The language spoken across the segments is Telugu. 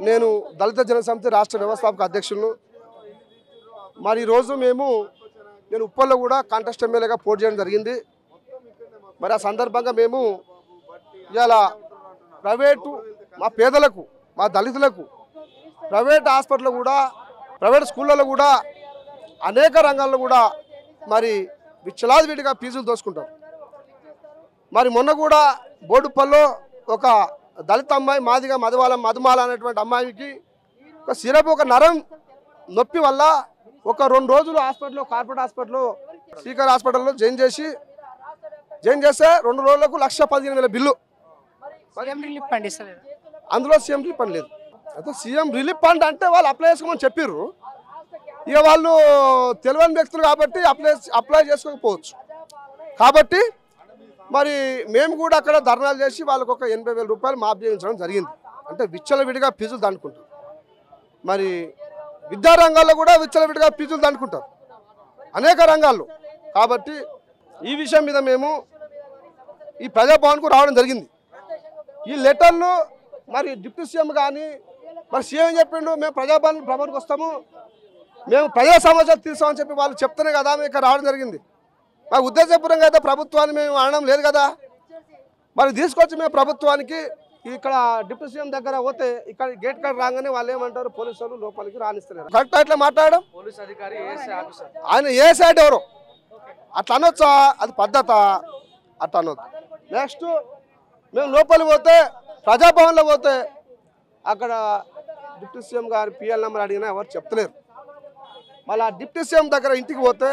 నేను దళిత జనసమితి రాష్ట్ర వ్యవస్థాపక అధ్యక్షులను. మరి ఈరోజు నేను ఉప్పల్లో కూడా కాంటెస్ట్ ఎమ్మెల్యేగా పోటీ చేయడం జరిగింది. మరి ఆ సందర్భంగా మేము ఇవాళ ప్రైవేటు మా పేదలకు మా దళితులకు ప్రైవేట్ హాస్పిటల్ కూడా ప్రైవేట్ స్కూళ్ళలో కూడా అనేక రంగాల్లో కూడా మరి విచ్చలాది వీటిగా ఫీజులు దోసుకుంటారు. మరి మొన్న కూడా బోడుపల్లో ఒక దళిత అమ్మాయి మాదిగా మధుమాల అనేటువంటి అమ్మాయికి ఒక సిరప్ ఒక నరం నొప్పి వల్ల ఒక 2 రోజులు హాస్పిటల్లో కార్పొరేట్ హాస్పిటల్లో శ్రీకర్ హాస్పిటల్లో జాయిన్ చేస్తే 2 రోజులకు 1,15,000 బిల్లు. అందులో సీఎం రిలీఫ్ ఫండ్ లేదు. అయితే సీఎం రిలీఫ్ ఫండ్ అంటే వాళ్ళు అప్లై చేసుకోమని చెప్పారు. ఇక వాళ్ళు తెలియని వ్యక్తులు కాబట్టి అప్లై చేసుకోకపోవచ్చు. కాబట్టి మరి మేము కూడా అక్కడ ధర్నాలు చేసి వాళ్ళకు ఒక 80,000 రూపాయలు మాఫ్ చేయించడం జరిగింది. అంటే విచ్చలవిడిగా ఫీజులు దండుకుంటారు. మరి విద్యారంగాల్లో కూడా విచ్చలవిడిగా ఫీజులు దండుకుంటారు అనేక రంగాల్లో. కాబట్టి ఈ విషయం మీద మేము ఈ ప్రజాభవన్కు రావడం జరిగింది. ఈ లెటర్లు మరి డిప్యూటీ సీఎం కానీ మరి సీఎం చెప్పిండు మేము ప్రజాభవన్కి వస్తాము, మేము ప్రజా సమస్యలు తీర్చామని చెప్పి వాళ్ళు చెప్తేనే కదా మేము ఇక్కడ రావడం జరిగింది. మాకు ఉద్దేశపూర్వకంగా అయితే ప్రభుత్వాన్ని మేము అనడం లేదు కదా. మరి తీసుకొచ్చి మేము ప్రభుత్వానికి ఇక్కడ డిప్యూటీ సీఎం దగ్గర పోతే ఇక్కడ గేట్ కాడ రాగానే వాళ్ళు ఏమంటారు, పోలీసులు లోపలికి రానిస్తున్నారు. కరెక్ట్ అట్లా మాట్లాడడం పోలీస్ అధికారి ఆయన ఏ సైడ్ ఎవరు అట్లా అనొచ్చా? అది పద్ధత? అట్లా అనొద్దు. నెక్స్ట్ మేము లోపలికి పోతే ప్రజాభవన్లో పోతే అక్కడ డిప్యూటీ సీఎం గారి పిఎల్ నెంబర్ అడిగినా ఎవరు చెప్తలేరు. మళ్ళీ డిప్యూటీ సీఎం దగ్గర ఇంటికి పోతే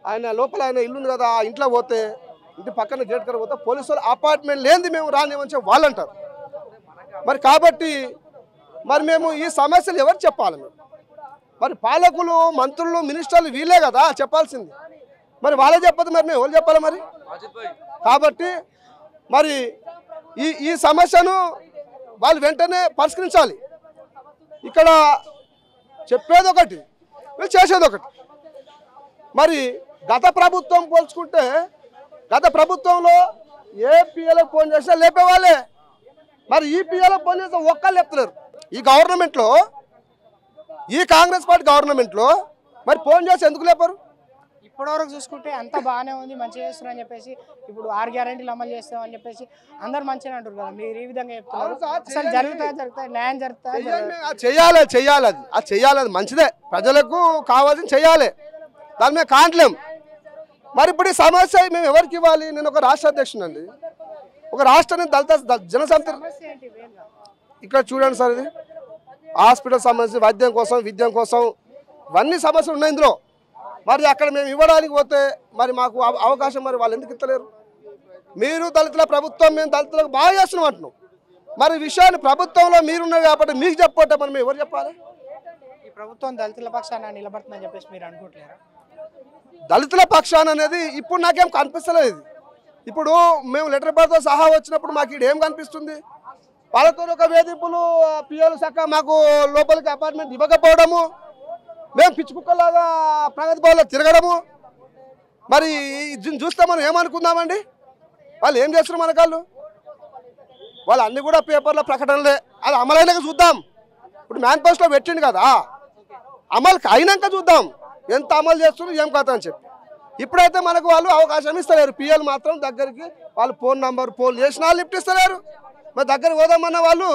ఆయన లోపల ఆయన ఇల్లు ఉంది కదా, ఆ ఇంట్లో పోతే ఇంటి పక్కన గేట్ కాడ పోతే పోలీసు వాళ్ళు అపార్ట్మెంట్ లేనిది మేము రానివ్వని చెప్పి వాళ్ళు అంటారు. మరి కాబట్టి మరి మేము ఈ సమస్యలు ఎవరు చెప్పాలి? మరి పాలకులు మంత్రులు మినిస్టర్లు వీళ్ళే కదా చెప్పాల్సింది. మరి వాళ్ళే చెప్పదు, మరి మేము ఎవరు చెప్పాలి మరి? కాబట్టి మరి ఈ సమస్యను వాళ్ళు వెంటనే పరిష్కరించాలి. ఇక్కడ చెప్పేది ఒకటి, వీళ్ళు చేసేది ఒకటి. మరి గత ప్రభుత్వం పోల్చుకుంటే గత ప్రభుత్వంలో ఏ పిఎలకు ఫోన్ చేసినా లేపేవాళ్ళే. మరి ఈ పిఎలకు ఫోన్ చేస్తే ఒక్కళ్ళు లేపుతలేరు. ఈ గవర్నమెంట్లో ఈ కాంగ్రెస్ పార్టీ గవర్నమెంట్లో మరి ఫోన్ చేసి ఎందుకు లేపారు? ఇప్పటివరకు చూసుకుంటే అంత బాగానే ఉంది, మంచిగా చేస్తున్నారు అని చెప్పేసి ఇప్పుడు 6 గ్యారెంటీలు అమలు చేస్తామని చెప్పేసి అందరు మంచిగా అంటారు కదా. మీరు ఈ విధంగా చెప్తున్నారు. అసలు జరుగుతాయి న్యాయం జరుగుతాయి. చెయ్యాలి అది చెయ్యాలి, అది మంచిదే. ప్రజలకు కావాల్సింది చెయ్యాలి, దాని మీద కాంట్లేం. మరి ఇప్పుడు ఈ సమస్య మేము ఎవరికి ఇవ్వాలి? నేను ఒక రాష్ట్ర అధ్యక్షుడు అండి, ఒక రాష్ట్రాన్ని దళిత జనసమితి. ఇక్కడ చూడండి సార్, ఇది హాస్పిటల్ సమస్య, వైద్యం కోసం, విద్యం కోసం ఇవన్నీ సమస్యలు ఉన్నాయి ఇందులో. మరి అక్కడ మేము ఇవ్వడానికి పోతే మరి మాకు అవకాశం మరి వాళ్ళు ఎందుకు ఇస్తలేరు? మీరు దళితుల ప్రభుత్వం, మేము దళితులకు బాగా చేస్తున్నాం అంటున్నాం. మరి విషయాన్ని ప్రభుత్వంలో మీరున్నారు కాబట్టి మీకు చెప్పొట్టే మరి మేము ఎవరు చెప్పాలి? ఈ ప్రభుత్వం దళితుల పక్షాన నిలబడుతుందని చెప్పేసి మీరు అనుకుంటున్నారా? దళితుల పక్షాన అనేది ఇప్పుడు నాకేం కనిపిస్తలేదు. ఇప్పుడు మేము లెటర్ పేరుతో సహా వచ్చినప్పుడు మాకు ఇక్కడ ఏం కనిపిస్తుంది? వాళ్ళతో ఒక వేధింపులు, పిఎలు సక్క మాకు లోపలికి అపార్ట్మెంట్ ఇవ్వకపోవడము, మేము పిచ్చి కుక్కలాగా ప్రగతి భవన్లో తిరగడము. మరి చూస్తే మనం ఏమనుకుందామండి? వాళ్ళు ఏం చేస్తున్నారు మనకాళ్ళు? వాళ్ళు అన్నీ కూడా పేపర్లో ప్రకటనలే, అది అమలైనాక చూద్దాం. ఇప్పుడు మేనిఫెస్టోలో పెట్టిండు కదా, అమలు అయినాక చూద్దాం ఎంత అమలు చేస్తున్నారు ఏం కథ అని చెప్పి. ఇప్పుడైతే మనకు వాళ్ళు అవకాశం ఇస్తలేరు. పిఎల్ మాత్రం దగ్గరికి వాళ్ళు ఫోన్ చేసిన లిఫ్ట్ ఇస్తలేరు. మా దగ్గరికి పోదామన్న వాళ్ళు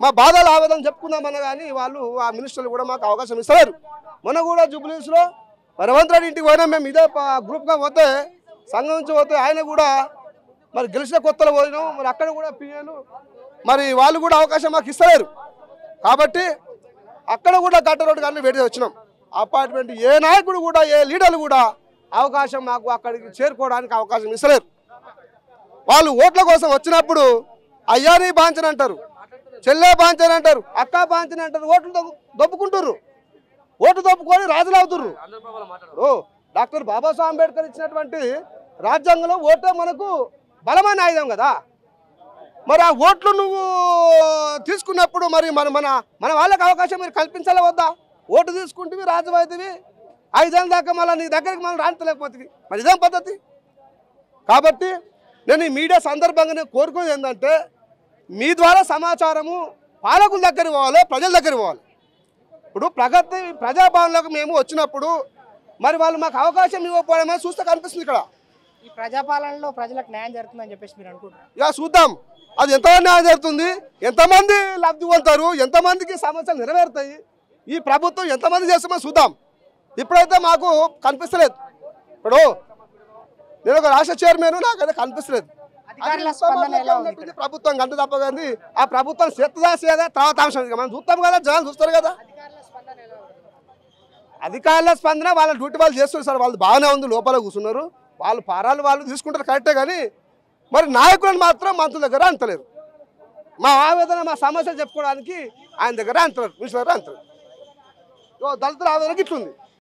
మా బాధలు ఆవేదన చెప్పుకుందామన్నా కానీ వాళ్ళు ఆ మినిస్టర్లు కూడా మాకు అవకాశం ఇస్తలేరు. మొన్న కూడా జూబ్లీహిల్స్లో రేవంత్ రెడ్డి ఇంటికి పోయినా మేము ఇదే గ్రూప్గా పోతే సంఘం నుంచి పోతే ఆయన కూడా మరి గెలిచిన కొత్తలో పోయినాం. మరి అక్కడ కూడా పిఎలు మరి వాళ్ళు కూడా అవకాశం మాకు ఇస్తలేరు. కాబట్టి అక్కడ కూడా గట్ట రోడ్డు కానీ వేడి వచ్చినాం. అపార్ట్మెంట్ ఏ నాయకుడు కూడా ఏ లీడర్లు కూడా అవకాశం మాకు అక్కడికి చేరుకోవడానికి అవకాశం ఇస్తలేరు. వాళ్ళు ఓట్ల కోసం వచ్చినప్పుడు అయ్యాని బాంచని అంటారు, చెల్లె బాంచని అంటారు, అక్క బాంచని అంటారు. ఓట్లు దొప్పుకుంటారు, ఓటు దొప్పుకొని రాజులు అవుతుర్రు. డాక్టర్ బాబాసాహెబ్ అంబేద్కర్ ఇచ్చినటువంటి రాజ్యాంగంలో ఓటే మనకు బలమైన ఆయుధం కదా. మరి ఆ ఓట్లు నువ్వు తీసుకున్నప్పుడు మరి మన వాళ్ళకి అవకాశం మీరు కల్పించాలా వద్దా? ఓటు తీసుకుంటే రాజు అవుతుంది, 5 ఏళ్ళ దాకా మళ్ళీ నీ దగ్గరికి మనం రాణించలేకపోతుంది. మరి ఇదేం పద్ధతి? కాబట్టి నేను ఈ మీడియా సందర్భంగా కోరుకునేది ఏంటంటే మీ ద్వారా సమాచారము పాలకుల దగ్గరికి పోవాలి, ప్రజల దగ్గరికి పోవాలి. ఇప్పుడు ప్రజాభవన్లోకి మేము వచ్చినప్పుడు మరి వాళ్ళు మాకు అవకాశం ఇవ్వకపోవడమే చూస్తే కనిపిస్తుంది ఇక్కడ. ఈ ప్రజాపాలనలో ప్రజలకు న్యాయం జరుగుతుందని చెప్పేసి మీరు అనుకుంటున్నారు? ఇక చూద్దాం అది ఎంతమంది న్యాయం జరుగుతుంది, ఎంతమంది లబ్ధి పొందుతారు, ఎంతమందికి సమస్యలు నెరవేరుతాయి, ఈ ప్రభుత్వం ఎంతమంది చేస్తామో చూద్దాం. ఇప్పుడైతే మాకు కనిపిస్తలేదు. ఇప్పుడు నేను ఒక రాష్ట్ర చైర్మన్, నాకైతే కనిపిస్తలేదు. అధికారుల స్పందన ఎలా ఉంది ఇక్కడ? ప్రభుత్వం గంట తప్పగానే ఆ ప్రభుత్వం చేస్తుందా చేయదా తర్వాత అంశం. మనం చూస్తాం కదా, జనాలు చూస్తారు కదా. అధికారుల స్పందన వాళ్ళ డ్యూటీ వాళ్ళు చేస్తారు సార్, వాళ్ళు బాగానే ఉంది, లోపల కూర్చున్నారు, వాళ్ళు పారాలు వాళ్ళు తీసుకుంటారు కరెక్టే. కానీ మరి నాయకులను మాత్రం మంత్రుల దగ్గర అంతలేరు. మా ఆవేదన మా సమస్యలు చెప్పుకోవడానికి ఆయన దగ్గర అంతలేరు, మినిస్టర్ దగ్గర అంతలేరు. దళితుల ఆవేదనకి ఇట్లుంది.